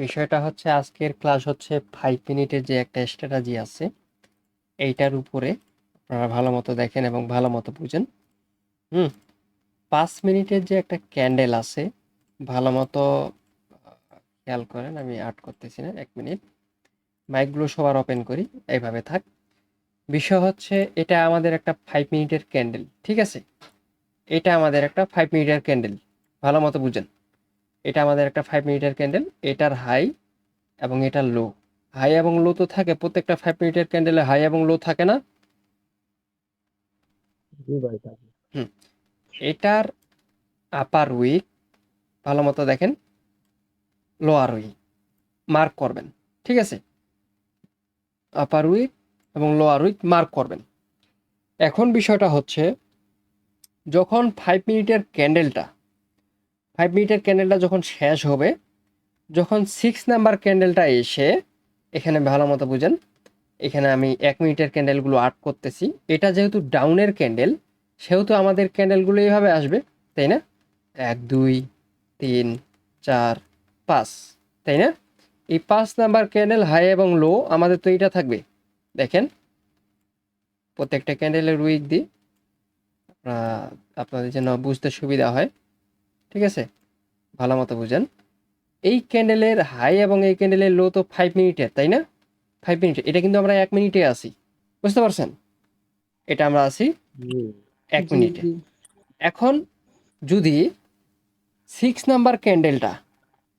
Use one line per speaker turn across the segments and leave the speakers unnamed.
বিষয়টা হচ্ছে আজকের ক্লাস হচ্ছে 5 মিনিটের যে একটা স্ট্র্যাটেজি আছে এইটার উপরে আপনারা ভালো মতো দেখেন এবং ভালো মতো বুঝেন। হুম 5 মিনিটের যে একটা ক্যান্ডেল আছে ভালো মতো খেয়াল করেন। আমি আর্ট করতেছি না, 1 মিনিট। মাইকগুলো সবার ওপেন করি, এইভাবে থাক। বিষয় হচ্ছে এটা আমাদের একটা 5 মিনিটের ক্যান্ডেল, ঠিক আছে? এটা আমাদের একটা 5 মিনিটের ক্যান্ডেল, ভালো মতো বুঝেন। এটা আমাদের একটা 5 মিনিটের ক্যান্ডেল, এটার হাই এবং এটার লো। হাই এবং লো তো থাকে, প্রত্যেকটা 5 মিনিটের ক্যান্ডেলে হাই এবং লো থাকে না?
জি ভাই থাকে।
হুম এটার আপার উইক ভালো মতো দেখেন, লোয়ার উইক মার্ক করবেন, ঠিক আছে? আপার উইক এবং লোয়ার উইক মার্ক করবেন। এখন বিষয়টা হচ্ছে যখন 5 মিনিটের ক্যান্ডেলটা যখন শেষ হবে, যখন 6 নাম্বার ক্যান্ডেলটা এসে, এখানে ভালো মতো বুঝেন, এখানে আমি 1 মিনিটের ক্যান্ডেলগুলো আর্ট করতেছি। এটা যেহেতু ডাউনের ক্যান্ডেল সেহেতু আমাদের ক্যান্ডেলগুলো এইভাবে আসবে, তাই না? 1 2 3 4 5, তাই না? এই 5 নাম্বার ক্যান্ডেল হাই এবং লো আমাদের তো এইটা থাকবে। দেখেন প্রত্যেকটা ক্যান্ডেলের উইক দিই আপনাদের যেন বুঝতে সুবিধা হয়, ঠিক আছে? ভালো মতো বুঝেন। এই ক্যান্ডেলের হাই এবং এই ক্যান্ডেলের লো তো 5 মিনিটের, তাই না? 5 মিনিটে, এটা কিন্তু আমরা 1 মিনিটে আছি, বুঝতে পারছেন? এটা আমরা আছি
জি
1
জি
মিনিটে।
জি
এখন যদি 6 নাম্বার ক্যান্ডেলটা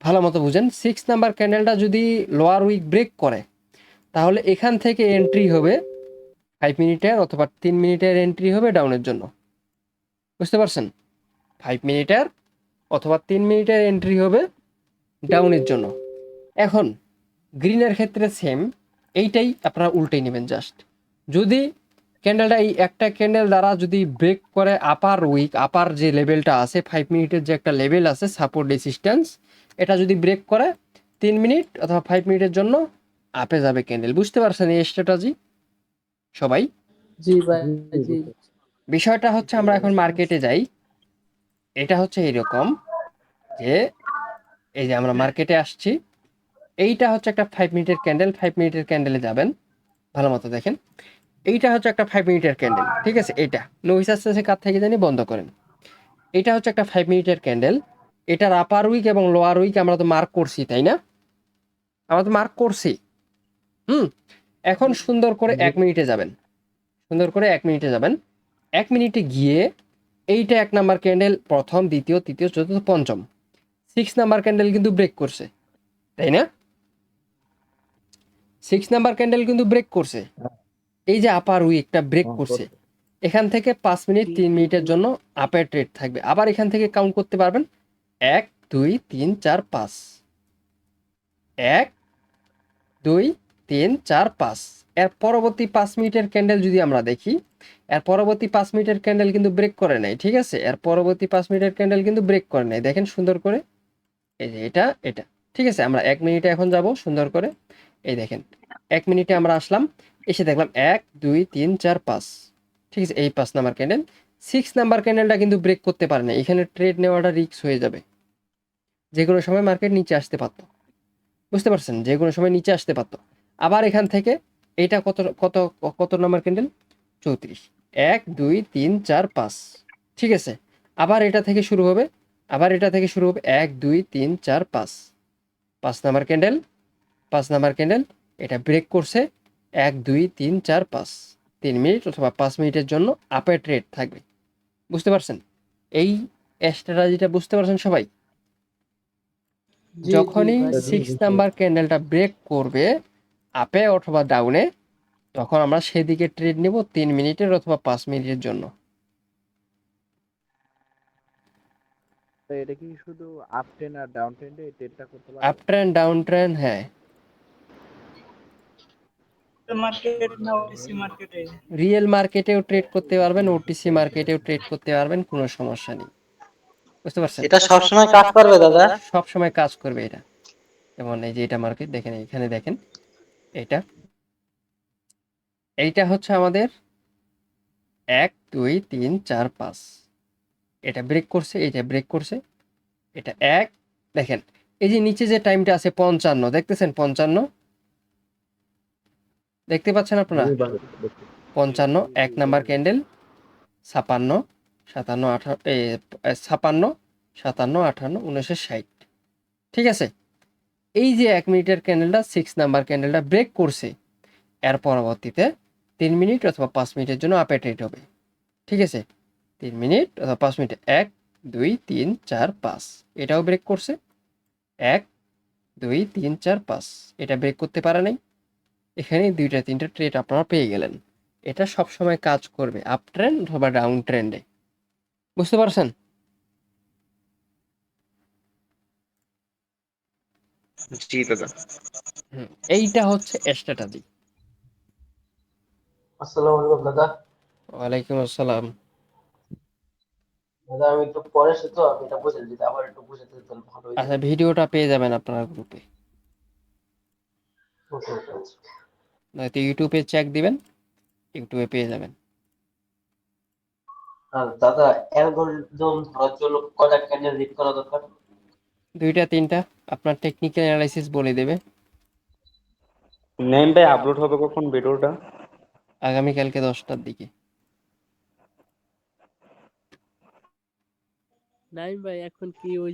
ভালো মতো বুঝেন, 6 নাম্বার ক্যান্ডেলটা যদি লোয়ার উইক ব্রেক করে, তাহলে এখান থেকে এন্ট্রি হবে 5 মিনিটের অথবা 3 মিনিটের এন্ট্রি হবে ডাউনের জন্য, বুঝতে পারছেন? 5 মিনিটের অথবা 3 মিনিটের এন্ট্রি হবে ডাউনের জন্য। এখন গ্রিনের ক্ষেত্রে সেম, এইটাই আপনারা উল্টে নেবেন জাস্ট। যদি ক্যান্ডেলটা এই একটা ক্যান্ডেল দ্বারা যদি ব্রেক করে আপার উইক, আপার যে লেভেলটা আছে 5 মিনিটের যে একটা লেভেল আছে সাপোর্ট রেসিস্ট্যান্স, এটা যদি ব্রেক করে 3 মিনিট অথবা 5 মিনিটের জন্য আপে যাবে ক্যান্ডেল। বুঝতে পারছেন এই স্ট্র্যাটেজি সবাই?
জি ভাই
জি
জি
বুঝতে পারছি।
বিষয়টা হচ্ছে আমরা এখন মার্কেটে যাই। এটা হচ্ছে এইরকম যে এই যে আমরা মার্কেটে আসছি, এইটা হচ্ছে একটা 5 মিনিটের ক্যান্ডেল, 5 মিনিটের ক্যান্ডেলে যাবেন, ভালো মতো দেখেন। এইটা হচ্ছে একটা 5 মিনিটের ক্যান্ডেল, ঠিক আছে? এইটা নহিস আস্তে আস্তে কার থেকে জানি বন্ধ করেন। এটা হচ্ছে একটা 5 মিনিটের ক্যান্ডেল, এটার আপার উইক এবং লোয়ার উইক আমরা তো মার্ক করছি, তাই না? আমরা তো মার্ক করছি। হুম এখন সুন্দর করে
জি
1 মিনিটে যাবেন, সুন্দর করে 1 মিনিটে যাবেন। 1 মিনিটে গিয়ে এইটা 1 নাম্বার ক্যান্ডেল, প্রথম দ্বিতীয় তৃতীয় চতুর্থ পঞ্চম 6 নাম্বার ক্যান্ডেল কিন্তু ব্রেক করছে, তাই না? 6 নাম্বার ক্যান্ডেল কিন্তু ব্রেক করছে।
হ্যাঁ,
এই যে আপার উইকটা ব্রেক
হ্যাঁ,
করছে,
করছে।
এখান থেকে 5 মিনিট 3 মিনিটের জন্য আপের ট্রেড থাকবে। আবার এখান থেকে কাউন্ট করতে পারবেন 1 2 3 4 5, 1 2 3 4 5। এর পরবর্তী 5 মিনিটের ক্যান্ডেল যদি আমরা দেখি, এর পরবর্তী 5 মিনিটের ক্যান্ডেল কিন্তু ব্রেক করে নাই, ঠিক আছে? এর পরবর্তী 5 মিনিটের ক্যান্ডেল কিন্তু ব্রেক করে নাই, দেখেন সুন্দর করে। এই যে এটা এটা, ঠিক আছে? আমরা 1 মিনিটে এখন যাব সুন্দর করে। এই দেখেন 1 মিনিটে আমরা আসলাম, এসে দেখলাম 1 2 3 4 5, ঠিক আছে? এই 5 নাম্বার ক্যান্ডেল। 6 নাম্বার ক্যান্ডেলটা কিন্তু ব্রেক করতে পারে না, এখানে ট্রেড নেওয়াটা রিস্ক হয়ে যাবে। যে কোনো সময় মার্কেট নিচে আসতে পারত, বুঝতে পারছেন? যে কোনো সময় নিচে আসতে পারত। আবার এখান থেকে এটা কত কত কত নাম্বার ক্যান্ডেল? 34। 1 2 3 4 5, ঠিক আছে? আবার এটা থেকে শুরু হবে, আবার এটা থেকে শুরু হবে 1 2 3 4 5, 5 নাম্বার ক্যান্ডেল, 5 নাম্বার ক্যান্ডেল, এটা ব্রেক করছে 1 2 3 4 5, 3 মিনিট অথবা 5 মিনিটের জন্য আপে ট্রেড থাকবে, বুঝতে পারছেন? এই স্ট্র্যাটেজিটা বুঝতে পারছেন সবাই?
জি জি
যখনই
ভাই জি।
জি
6
বুঝতে
নাম্বার
পারছি।
ক্যান্ডেলটা ব্রেক করবে আপে অথবা ডাউনে, তখন আমরা সেদিকে ট্রেড নিব 3 মিনিটের অথবা 5 মিনিটের জন্য।
তো এটা কি শুধু আপ ট্রেন আর ডাউন ট্রেন্ডে এই ট্রেডটা করতে পারবো?
আপ ট্রেন্ড ডাউন ট্রেন্ড, হ্যাঁ।
মার্কেট না ওটিসি মার্কেটে?
রিয়েল মার্কেটেও ট্রেড করতে পারবেন, ওটিসি মার্কেটেও ট্রেড করতে পারবেন, কোনো সমস্যা নেই, বুঝতে পারছেন?
এটা সবসময় কাজ করবে দাদা?
সব সময় কাজ করবে এটা। যেমন এই যে এটা মার্কেট দেখেন, এখানে দেখেন এটা, এইটা হচ্ছে আমাদের 1 2 3 4 5, এটা ব্রেক করছে, এটা ব্রেক করছে, এটা 1 দেখেন এই যে নিচে যে টাইমটা আছে 55, দেখতেছেন 55? দেখতে পাচ্ছেন আপনারা? 55 এক নাম্বার ক্যান্ডেল, 56, 57, 56, 57, 58, 59, 60। ঠিক আছে? এই যে 1 মিনিটের ক্যান্ডেলটা 6 নাম্বার ক্যান্ডেলটা ব্রেক করছে, এর পরবর্তীতে 3 মিনিট অথবা 5 মিনিটের জন্য আপে ট্রেড হবে। ঠিক আছে? 3 মিনিট অথবা 5 মিনিট, 1 2 3 4 5, এটাও ব্রেক করছে, 1 2 3 4 5, এটা ব্রেক করতে পারে নাই। এখানে 2টা 3টা ট্রেড আপনারা পেয়ে গেলেন। এটা সবসময় কাজ করবে আপ ট্রেন্ড অথবা ডাউন ট্রেন্ডে। বুঝতে পারছেন?
জি দাদা।
এইটা হচ্ছে স্ট্র্যাটেজি।
আসসালামু আলাইকুম দাদা।
ওয়ালাইকুম আসসালাম।
দাদা আমি একটু পরে এসে তো আমি এটা বুঝে যদি আবার একটু বুঝাতে তাহলে ভালো হইতো।
আচ্ছা, ভিডিওটা পেয়ে যাবেন আপনার গ্রুপে,
ওকে ওকে আচ্ছা।
নয়তো ইউটিউবে চেক দিবেন, ইউটিউবে পেয়ে যাবেন।
আর দাদা অ্যালগরিদম ধরার জন্য কয়টা ক্যান্ডেল রিড করা দরকার?
2টা 3টা আপনার টেকনিক্যাল অ্যানালাইসিস বলে দেবে।
নেম ভাই আপলোড হবে কখন ভিডিওটা?
আগামীকালকে 10টার দিকে।
নাইম ভাই এখন কি ওই